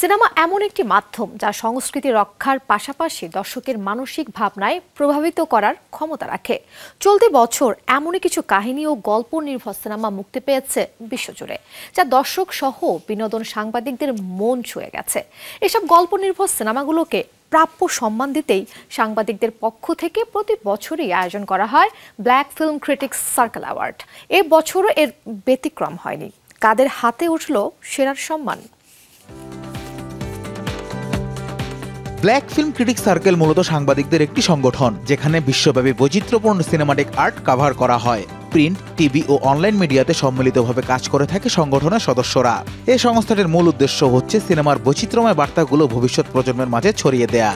Cinema এমন একটি মাধ্যম যা সংস্কৃতি রক্ষার পাশাপাশি দর্শকের মানসিক ভাবনায় প্রভাবিত করার ক্ষমতা রাখে। চলতি বছর এমনই কিছু কাহিনী ও গল্প নির্ভর সিনেমা মুক্তি পেয়েছে বিশ্বজুড়ে, যা দর্শক সহ বিনোদন সাংবাদিকদের মন ছুঁয়ে গেছে। এসব গল্প নির্ভর সিনেমাগুলোকে প্রাপ্য সম্মান দিতেই সাংবাদিকদের পক্ষ থেকে প্রতি বছরই আয়োজন করা হয় Black Film Critics Circle award. এ বছরও এর ব্যতিক্রম হয়নি। কাদের হাতে উঠল সেরার সম্মান? ব্ল্যাক ফিল্ম ক্রিটিক্স সার্কেল মূলত সাংবাদিকদের একটি সংগঠন, যেখানে বিশ্বব্যাপী বৈচিত্র্যপূর্ণ সিনেমাটিক আর্ট কভার করা হয়। প্রিন্ট, টিভি ও অনলাইন মিডিয়াতে সম্মিলিতভাবে কাজ করে থাকে সংগঠনের সদস্যরা। এই সংস্থাটির মূল উদ্দেশ্য হচ্ছে সিনেমার বৈচিত্র্যময় বার্তাগুলো ভবিষ্যৎ প্রজন্মের মাঝে ছড়িয়ে দেয়া।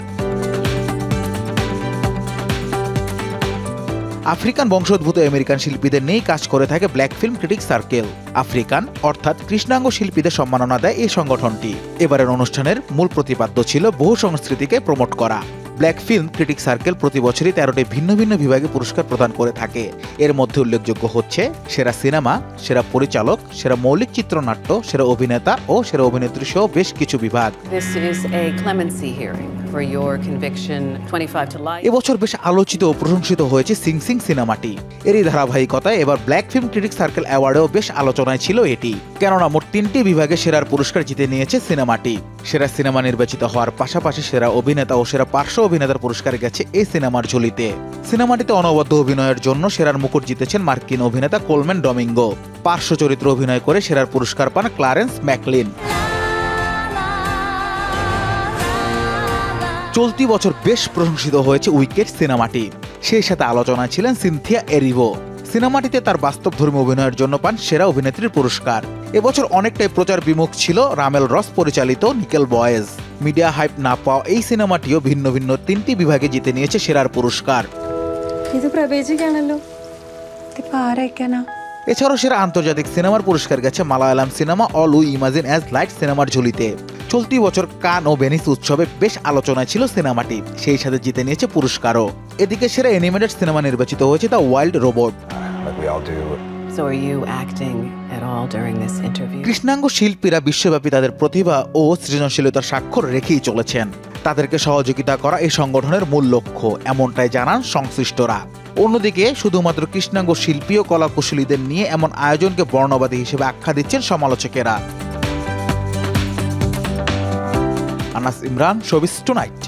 আফ্রিকান বংশোদ্ভূত আমেরিকান শিল্পীদের নিয়েই কাজ করে থাকে black Film Critics circle. African অর্থাৎ কৃষ্ণাঙ্গ শিল্পীদের সম্মাননা দেয় এই সংগঠনটি। এবারের অনুষ্ঠানের মূল প্রতিপাদ্য ছিল বহু সংস্কৃতিকে প্রমোট করা। ব্ল্যাক ফিল্ম ক্রিটিক্স সার্কেল প্রতি বছরই 13টি ভিন্ন ভিন্ন বিভাগে পুরস্কার প্রদান করে থাকে। এর মধ্যে উল্লেখযোগ্য হচ্ছে সেরা সিনেমা, সেরা পরিচালক, সেরা মৌলিক চিত্রনাট্য, সেরা অভিনেতা ও সেরা অভিনেত্রী সহ বেশ কিছু বিভাগ। এবছর বেশ আলোচিত ও প্রশংসিত হয়েছে সিং সিং সিনেমাটি। এরই ধারাবাহিকতায় এবার ব্ল্যাক ফিল্ম ক্রিটিক্স সার্কেল অ্যাওয়ার্ডেও বেশ আলোচনায় ছিল এটি, কেননা মোট 3টি বিভাগে সেরার পুরস্কার জিতে নিয়েছে সিনেমাটি। সেরা সিনেমা নির্বাচিত হওয়ার পাশাপাশি সেরা অভিনেতা ও সেরা পার্শ্ব অভিনেতার পুরস্কার গেছে এই সিনেমার ঝুলিতে। সিনেমাটিতে অনবদ্য অভিনয়ের জন্য সেরার মুকুট জিতেছেন মার্কিন অভিনেতা কোলম্যান ডমিঙ্গো। পার্শ্ব চরিত্র অভিনয় করে সেরার পুরস্কার পান ক্লারেন্স ম্যাকলিন। চলতি বছর বেশ প্রশংসিত হয়েছে উইকেট সিনেমাটি। সেই সাথে আলোচনায় ছিলেন সিনথিয়া এরিভো। সিনেমাটিতে তার বাস্তবধর্মী অভিনয়ের জন্য পান সেরা অভিনেত্রীর পুরস্কার। এবছর অনেকটাই প্রচার বিমুখ ছিল রামেল রস পরিচালিত নিকেল বয়েজ। মিডিয়া হাইপ না পাওয়া এই সিনেমাটিও ভিন্ন ভিন্ন 3টি বিভাগে জিতে নিয়েছে সেরার পুরস্কার। এছাড়াও সেরা আন্তর্জাতিক সিনেমার পুরস্কার গেছে Malayalam cinema all we imagine as light সিনেমার ঝুলিতে। চলতি বছর কান ও ভেনিস উৎসবে বেশ আলোচনায় ছিল সিনেমাটি, সেই সাথে জিতে নিয়েছে পুরস্কারও। এদিকে সেরা অ্যানিমেটেড সিনেমা নির্বাচিত হয়েছে দ্য ওয়াইল্ড রোবট। কৃষ্ণাঙ্গ শিল্পীরা বিশ্বব্যাপী তাদের প্রতিভা ও সৃজনশীলতার স্বাক্ষর রেখেই চলেছেন। তাদেরকে সহযোগিতা করা এই সংগঠনের মূল লক্ষ্য, এমনটাই জানান সংশ্লিষ্টরা। অন্যদিকে শুধুমাত্র কৃষ্ণাঙ্গ শিল্পী ও কলাকুশলীদের নিয়ে এমন আয়োজনকে বর্ণবাদী হিসেবে আখ্যা দিচ্ছেন সমালোচকেরা। Anas Imran, showbiz tonight.